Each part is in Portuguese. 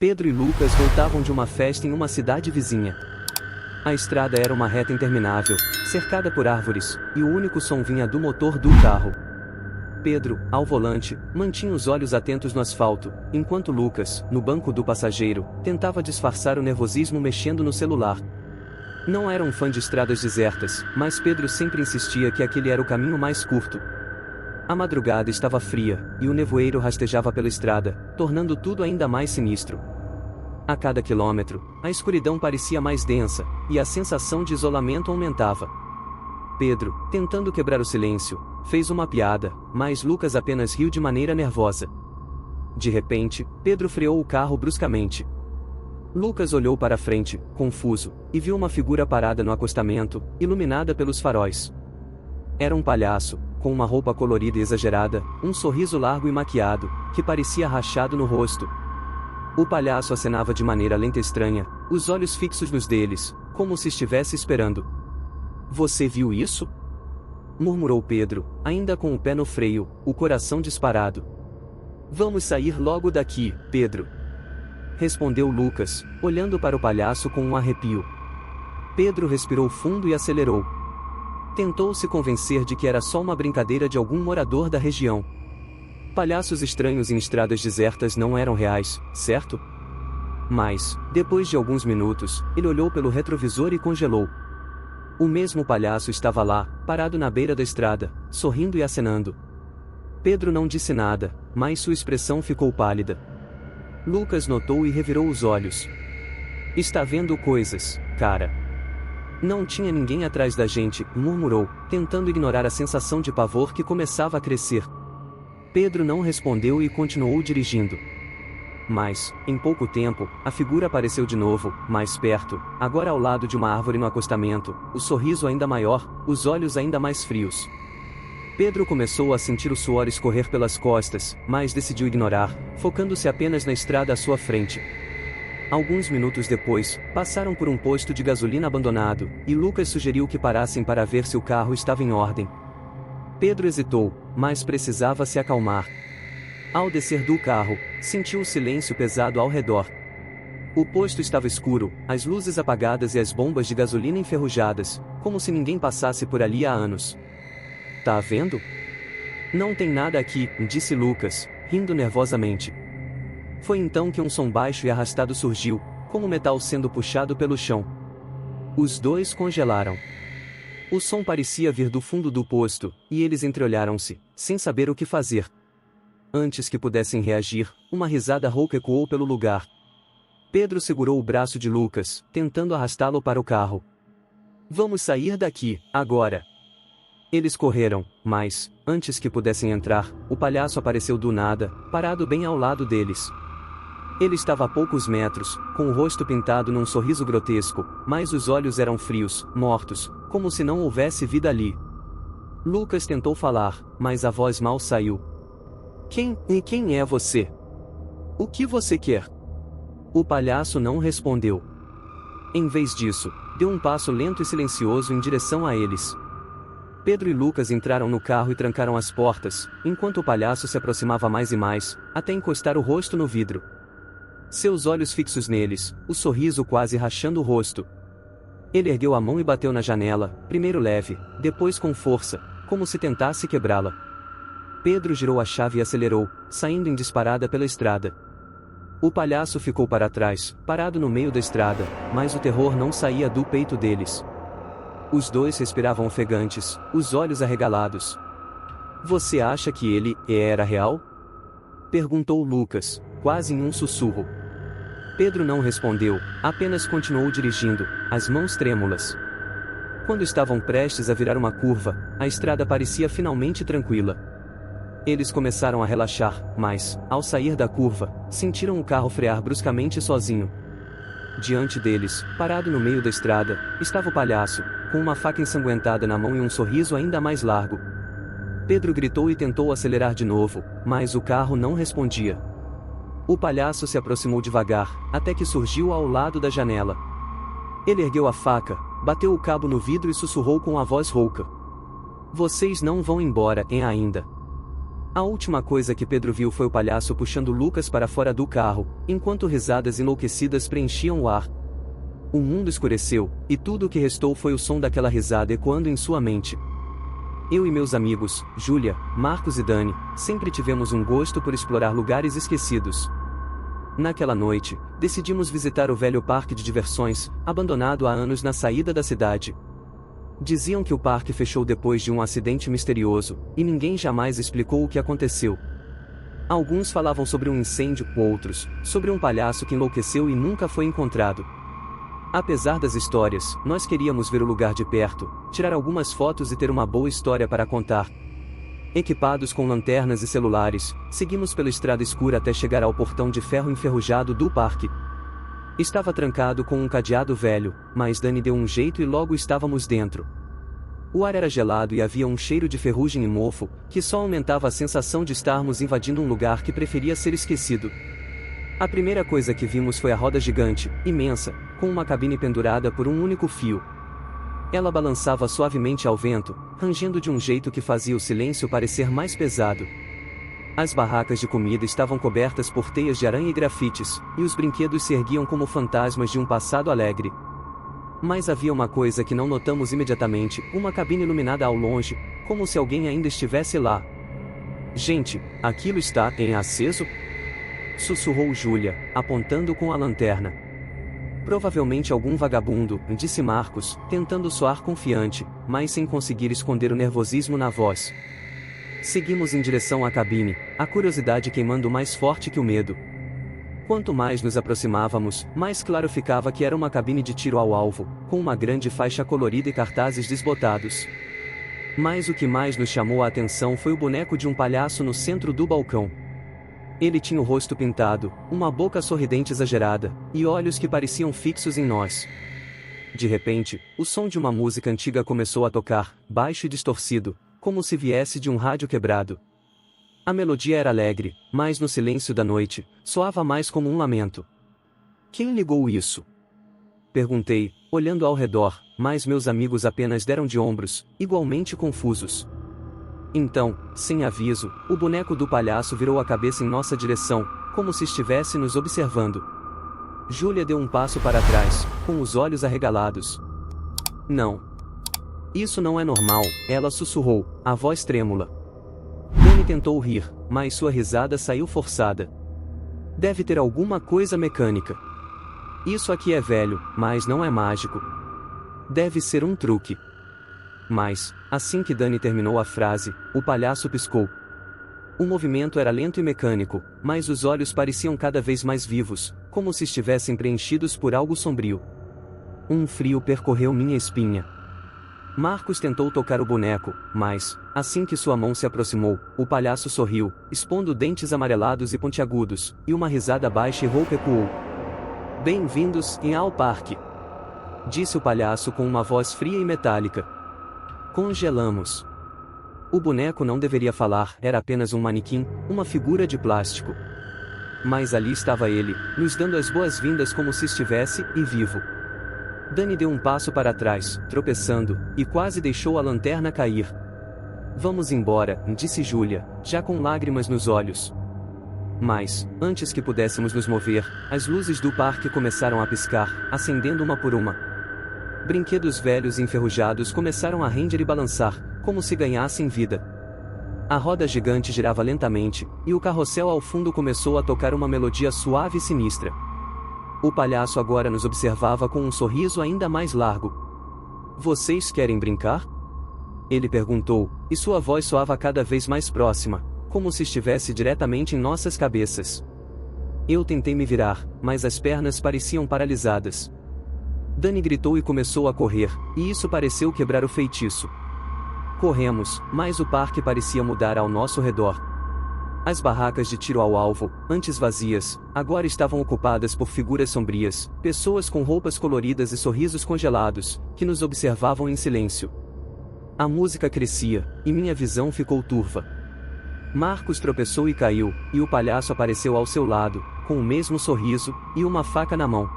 Pedro e Lucas voltavam de uma festa em uma cidade vizinha. A estrada era uma reta interminável, cercada por árvores, e o único som vinha do motor do carro. Pedro, ao volante, mantinha os olhos atentos no asfalto, enquanto Lucas, no banco do passageiro, tentava disfarçar o nervosismo mexendo no celular. Não era um fã de estradas desertas, mas Pedro sempre insistia que aquele era o caminho mais curto. A madrugada estava fria, e o nevoeiro rastejava pela estrada, tornando tudo ainda mais sinistro. A cada quilômetro, a escuridão parecia mais densa, e a sensação de isolamento aumentava. Pedro, tentando quebrar o silêncio, fez uma piada, mas Lucas apenas riu de maneira nervosa. De repente, Pedro freou o carro bruscamente. Lucas olhou para frente, confuso, e viu uma figura parada no acostamento, iluminada pelos faróis. Era um palhaço, com uma roupa colorida e exagerada, um sorriso largo e maquiado, que parecia rachado no rosto. O palhaço acenava de maneira lenta e estranha, os olhos fixos nos deles, como se estivesse esperando. "Você viu isso?" murmurou Pedro, ainda com o pé no freio, o coração disparado. "Vamos sair logo daqui, Pedro", respondeu Lucas, olhando para o palhaço com um arrepio. Pedro respirou fundo e acelerou. Tentou se convencer de que era só uma brincadeira de algum morador da região. Palhaços estranhos em estradas desertas não eram reais, certo? Mas, depois de alguns minutos, ele olhou pelo retrovisor e congelou. O mesmo palhaço estava lá, parado na beira da estrada, sorrindo e acenando. Pedro não disse nada, mas sua expressão ficou pálida. Lucas notou e revirou os olhos. "Está vendo coisas, cara?" "Não tinha ninguém atrás da gente", murmurou, tentando ignorar a sensação de pavor que começava a crescer. Pedro não respondeu e continuou dirigindo. Mas, em pouco tempo, a figura apareceu de novo, mais perto, agora ao lado de uma árvore no acostamento, o sorriso ainda maior, os olhos ainda mais frios. Pedro começou a sentir o suor escorrer pelas costas, mas decidiu ignorar, focando-se apenas na estrada à sua frente. Alguns minutos depois, passaram por um posto de gasolina abandonado, e Lucas sugeriu que parassem para ver se o carro estava em ordem. Pedro hesitou, mas precisava se acalmar. Ao descer do carro, sentiu o silêncio pesado ao redor. O posto estava escuro, as luzes apagadas e as bombas de gasolina enferrujadas, como se ninguém passasse por ali há anos. "Tá vendo? Não tem nada aqui", disse Lucas, rindo nervosamente. Foi então que um som baixo e arrastado surgiu, como metal sendo puxado pelo chão. Os dois congelaram. O som parecia vir do fundo do posto, e eles entreolharam-se, sem saber o que fazer. Antes que pudessem reagir, uma risada rouca ecoou pelo lugar. Pedro segurou o braço de Lucas, tentando arrastá-lo para o carro. "Vamos sair daqui, agora." Eles correram, mas, antes que pudessem entrar, o palhaço apareceu do nada, parado bem ao lado deles. Ele estava a poucos metros, com o rosto pintado num sorriso grotesco, mas os olhos eram frios, mortos, como se não houvesse vida ali. Lucas tentou falar, mas a voz mal saiu. Quem é você? O que você quer?" O palhaço não respondeu. Em vez disso, deu um passo lento e silencioso em direção a eles. Pedro e Lucas entraram no carro e trancaram as portas, enquanto o palhaço se aproximava mais e mais, até encostar o rosto no vidro. Seus olhos fixos neles, o sorriso quase rachando o rosto. Ele ergueu a mão e bateu na janela, primeiro leve, depois com força, como se tentasse quebrá-la. Pedro girou a chave e acelerou, saindo em disparada pela estrada. O palhaço ficou para trás, parado no meio da estrada, mas o terror não saía do peito deles. Os dois respiravam ofegantes, os olhos arregalados. "Você acha que ele era real?" perguntou Lucas, quase em um sussurro. Pedro não respondeu, apenas continuou dirigindo, as mãos trêmulas. Quando estavam prestes a virar uma curva, a estrada parecia finalmente tranquila. Eles começaram a relaxar, mas, ao sair da curva, sentiram o carro frear bruscamente sozinho. Diante deles, parado no meio da estrada, estava o palhaço, com uma faca ensanguentada na mão e um sorriso ainda mais largo. Pedro gritou e tentou acelerar de novo, mas o carro não respondia. O palhaço se aproximou devagar, até que surgiu ao lado da janela. Ele ergueu a faca, bateu o cabo no vidro e sussurrou com a voz rouca: "Vocês não vão embora, ainda." A última coisa que Pedro viu foi o palhaço puxando Lucas para fora do carro, enquanto risadas enlouquecidas preenchiam o ar. O mundo escureceu, e tudo o que restou foi o som daquela risada ecoando em sua mente. Eu e meus amigos, Júlia, Marcos e Dani, sempre tivemos um gosto por explorar lugares esquecidos. Naquela noite, decidimos visitar o velho parque de diversões, abandonado há anos na saída da cidade. Diziam que o parque fechou depois de um acidente misterioso, e ninguém jamais explicou o que aconteceu. Alguns falavam sobre um incêndio, outros, sobre um palhaço que enlouqueceu e nunca foi encontrado. Apesar das histórias, nós queríamos ver o lugar de perto, tirar algumas fotos e ter uma boa história para contar. Equipados com lanternas e celulares, seguimos pela estrada escura até chegar ao portão de ferro enferrujado do parque. Estava trancado com um cadeado velho, mas Dani deu um jeito e logo estávamos dentro. O ar era gelado e havia um cheiro de ferrugem e mofo, que só aumentava a sensação de estarmos invadindo um lugar que preferia ser esquecido. A primeira coisa que vimos foi a roda gigante, imensa, com uma cabine pendurada por um único fio. Ela balançava suavemente ao vento, rangendo de um jeito que fazia o silêncio parecer mais pesado. As barracas de comida estavam cobertas por teias de aranha e grafites, e os brinquedos se erguiam como fantasmas de um passado alegre. Mas havia uma coisa que não notamos imediatamente, uma cabine iluminada ao longe, como se alguém ainda estivesse lá. Gente, aquilo está em aceso? Sussurrou Júlia, apontando com a lanterna. Provavelmente algum vagabundo, disse Marcos, tentando soar confiante, mas sem conseguir esconder o nervosismo na voz. Seguimos em direção à cabine, a curiosidade queimando mais forte que o medo. Quanto mais nos aproximávamos, mais claro ficava que era uma cabine de tiro ao alvo, com uma grande faixa colorida e cartazes desbotados. Mas o que mais nos chamou a atenção foi o boneco de um palhaço no centro do balcão. Ele tinha o rosto pintado, uma boca sorridente exagerada, e olhos que pareciam fixos em nós. De repente, o som de uma música antiga começou a tocar, baixo e distorcido, como se viesse de um rádio quebrado. A melodia era alegre, mas no silêncio da noite, soava mais como um lamento. Quem ligou isso? Perguntei, olhando ao redor, mas meus amigos apenas deram de ombros, igualmente confusos. Então, sem aviso, o boneco do palhaço virou a cabeça em nossa direção, como se estivesse nos observando. Júlia deu um passo para trás, com os olhos arregalados. Não. Isso não é normal, ela sussurrou, a voz trêmula. Dani tentou rir, mas sua risada saiu forçada. Deve ter alguma coisa mecânica. Isso aqui é velho, mas não é mágico. Deve ser um truque. Mas, assim que Dani terminou a frase, o palhaço piscou. O movimento era lento e mecânico, mas os olhos pareciam cada vez mais vivos, como se estivessem preenchidos por algo sombrio. Um frio percorreu minha espinha. Marcos tentou tocar o boneco, mas, assim que sua mão se aproximou, o palhaço sorriu, expondo dentes amarelados e pontiagudos, e uma risada baixa e rouca ecoou. Bem-vindos ao parque, disse o palhaço com uma voz fria e metálica. Congelamos. O boneco não deveria falar, era apenas um manequim, uma figura de plástico. Mas ali estava ele, nos dando as boas-vindas como se estivesse, e vivo. Dani deu um passo para trás, tropeçando, e quase deixou a lanterna cair. Vamos embora, disse Júlia, já com lágrimas nos olhos. Mas, antes que pudéssemos nos mover, as luzes do parque começaram a piscar, acendendo uma por uma. Brinquedos velhos e enferrujados começaram a render e balançar, como se ganhassem vida. A roda gigante girava lentamente, e o carrossel ao fundo começou a tocar uma melodia suave e sinistra. O palhaço agora nos observava com um sorriso ainda mais largo. Vocês querem brincar? Ele perguntou, e sua voz soava cada vez mais próxima, como se estivesse diretamente em nossas cabeças. Eu tentei me virar, mas as pernas pareciam paralisadas. Dani gritou e começou a correr, e isso pareceu quebrar o feitiço. Corremos, mas o parque parecia mudar ao nosso redor. As barracas de tiro ao alvo, antes vazias, agora estavam ocupadas por figuras sombrias, pessoas com roupas coloridas e sorrisos congelados, que nos observavam em silêncio. A música crescia, e minha visão ficou turva. Marcos tropeçou e caiu, e o palhaço apareceu ao seu lado, com o mesmo sorriso, e uma faca na mão.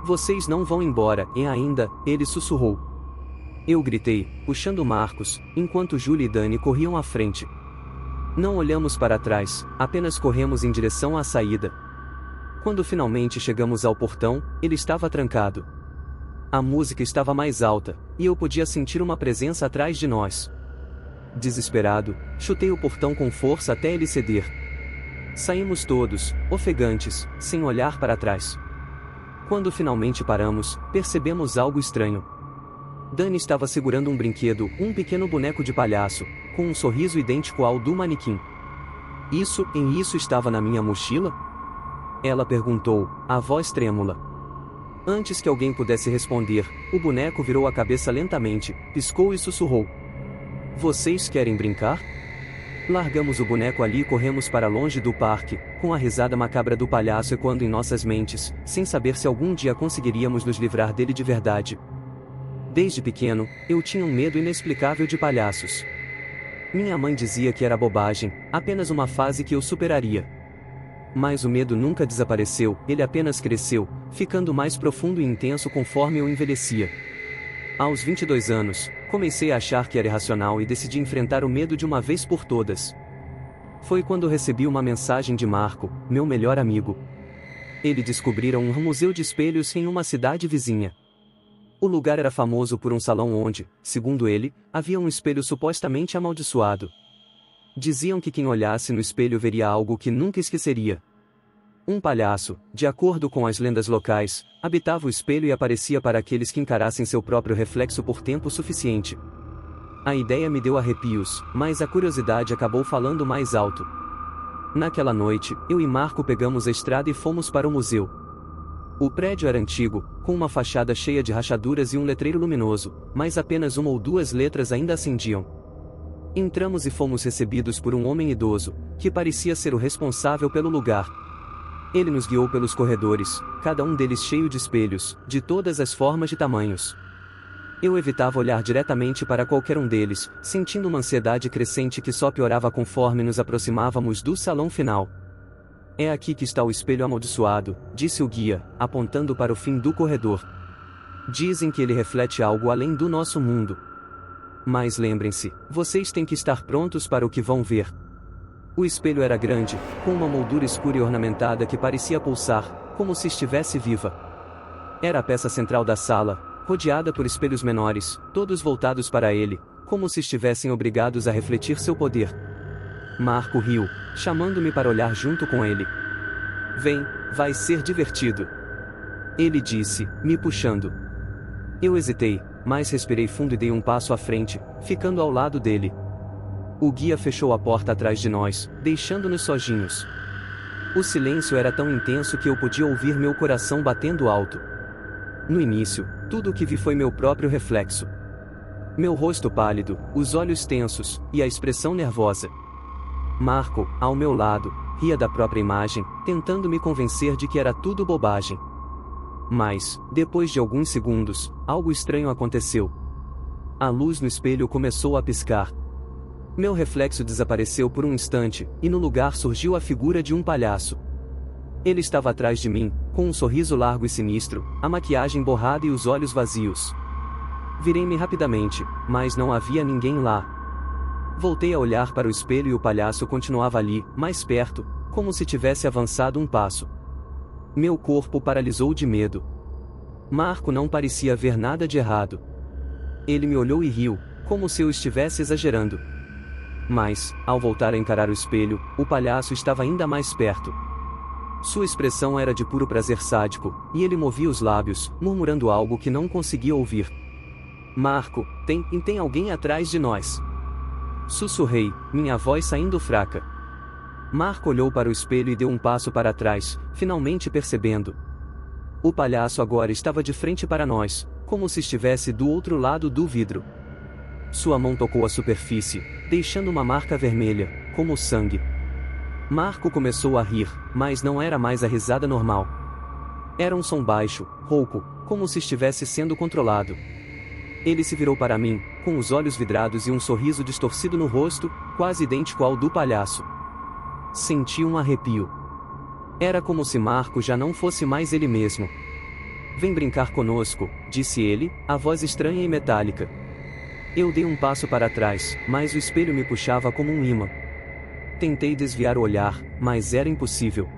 Vocês não vão embora, e ainda, ele sussurrou. Eu gritei, puxando Marcos, enquanto Júlia e Dani corriam à frente. Não olhamos para trás, apenas corremos em direção à saída. Quando finalmente chegamos ao portão, ele estava trancado. A música estava mais alta, e eu podia sentir uma presença atrás de nós. Desesperado, chutei o portão com força até ele ceder. Saímos todos, ofegantes, sem olhar para trás. Quando finalmente paramos, percebemos algo estranho. Dani estava segurando um brinquedo, um pequeno boneco de palhaço, com um sorriso idêntico ao do manequim. Isso estava na minha mochila? Ela perguntou, a voz trêmula. Antes que alguém pudesse responder, o boneco virou a cabeça lentamente, piscou e sussurrou. Vocês querem brincar? Largamos o boneco ali e corremos para longe do parque, com a risada macabra do palhaço ecoando em nossas mentes, sem saber se algum dia conseguiríamos nos livrar dele de verdade. Desde pequeno, eu tinha um medo inexplicável de palhaços. Minha mãe dizia que era bobagem, apenas uma fase que eu superaria. Mas o medo nunca desapareceu, ele apenas cresceu, ficando mais profundo e intenso conforme eu envelhecia. Aos 22 anos, comecei a achar que era irracional e decidi enfrentar o medo de uma vez por todas. Foi quando recebi uma mensagem de Marco, meu melhor amigo. Ele descobrira um museu de espelhos em uma cidade vizinha. O lugar era famoso por um salão onde, segundo ele, havia um espelho supostamente amaldiçoado. Diziam que quem olhasse no espelho veria algo que nunca esqueceria. Um palhaço, de acordo com as lendas locais, habitava o espelho e aparecia para aqueles que encarassem seu próprio reflexo por tempo suficiente. A ideia me deu arrepios, mas a curiosidade acabou falando mais alto. Naquela noite, eu e Marco pegamos a estrada e fomos para o museu. O prédio era antigo, com uma fachada cheia de rachaduras e um letreiro luminoso, mas apenas uma ou duas letras ainda acendiam. Entramos e fomos recebidos por um homem idoso, que parecia ser o responsável pelo lugar. Ele nos guiou pelos corredores, cada um deles cheio de espelhos, de todas as formas e tamanhos. Eu evitava olhar diretamente para qualquer um deles, sentindo uma ansiedade crescente que só piorava conforme nos aproximávamos do salão final. É aqui que está o espelho amaldiçoado, disse o guia, apontando para o fim do corredor. Dizem que ele reflete algo além do nosso mundo. Mas lembrem-se, vocês têm que estar prontos para o que vão ver. O espelho era grande, com uma moldura escura e ornamentada que parecia pulsar, como se estivesse viva. Era a peça central da sala, rodeada por espelhos menores, todos voltados para ele, como se estivessem obrigados a refletir seu poder. Marco riu, chamando-me para olhar junto com ele. Vem, vai ser divertido. Ele disse, me puxando. Eu hesitei, mas respirei fundo e dei um passo à frente, ficando ao lado dele. O guia fechou a porta atrás de nós, deixando-nos sozinhos. O silêncio era tão intenso que eu podia ouvir meu coração batendo alto. No início, tudo o que vi foi meu próprio reflexo. Meu rosto pálido, os olhos tensos, e a expressão nervosa. Marco, ao meu lado, ria da própria imagem, tentando me convencer de que era tudo bobagem. Mas, depois de alguns segundos, algo estranho aconteceu. A luz no espelho começou a piscar. Meu reflexo desapareceu por um instante, e no lugar surgiu a figura de um palhaço. Ele estava atrás de mim, com um sorriso largo e sinistro, a maquiagem borrada e os olhos vazios. Virei-me rapidamente, mas não havia ninguém lá. Voltei a olhar para o espelho e o palhaço continuava ali, mais perto, como se tivesse avançado um passo. Meu corpo paralisou de medo. Marco não parecia ver nada de errado. Ele me olhou e riu, como se eu estivesse exagerando. Mas, ao voltar a encarar o espelho, o palhaço estava ainda mais perto. Sua expressão era de puro prazer sádico, e ele movia os lábios, murmurando algo que não conseguia ouvir. Marco, tem alguém atrás de nós. Sussurrei, minha voz saindo fraca. Marco olhou para o espelho e deu um passo para trás, finalmente percebendo. O palhaço agora estava de frente para nós, como se estivesse do outro lado do vidro. Sua mão tocou a superfície, deixando uma marca vermelha, como sangue. Marco começou a rir, mas não era mais a risada normal. Era um som baixo, rouco, como se estivesse sendo controlado. Ele se virou para mim, com os olhos vidrados e um sorriso distorcido no rosto, quase idêntico ao do palhaço. Senti um arrepio. Era como se Marco já não fosse mais ele mesmo. Vem brincar conosco, disse ele, a voz estranha e metálica. Eu dei um passo para trás, mas o espelho me puxava como um imã. Tentei desviar o olhar, mas era impossível.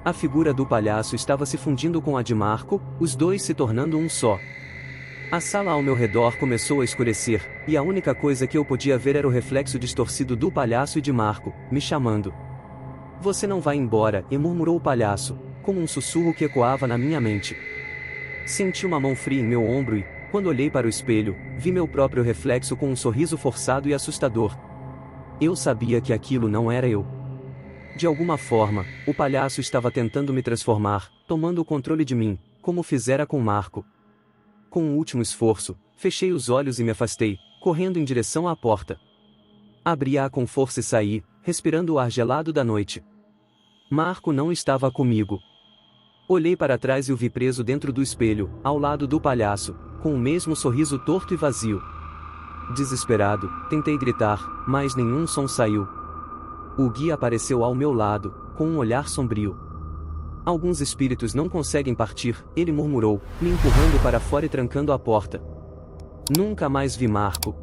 A figura do palhaço estava se fundindo com a de Marco, os dois se tornando um só. A sala ao meu redor começou a escurecer, e a única coisa que eu podia ver era o reflexo distorcido do palhaço e de Marco, me chamando. Você não vai embora, e murmurou o palhaço, como um sussurro que ecoava na minha mente. Senti uma mão fria em meu ombro e, quando olhei para o espelho, vi meu próprio reflexo com um sorriso forçado e assustador. Eu sabia que aquilo não era eu. De alguma forma, o palhaço estava tentando me transformar, tomando o controle de mim, como fizera com Marco. Com um último esforço, fechei os olhos e me afastei, correndo em direção à porta. Abri-a com força e saí, respirando o ar gelado da noite. Marco não estava comigo. Olhei para trás e o vi preso dentro do espelho, ao lado do palhaço, com o mesmo sorriso torto e vazio. Desesperado, tentei gritar, mas nenhum som saiu. O guia apareceu ao meu lado, com um olhar sombrio. Alguns espíritos não conseguem partir, ele murmurou, me empurrando para fora e trancando a porta. Nunca mais vi Marco.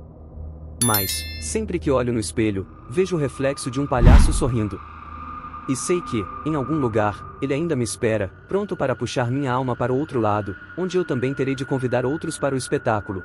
Mas, sempre que olho no espelho, vejo o reflexo de um palhaço sorrindo. E sei que, em algum lugar, ele ainda me espera, pronto para puxar minha alma para o outro lado, onde eu também terei de convidar outros para o espetáculo.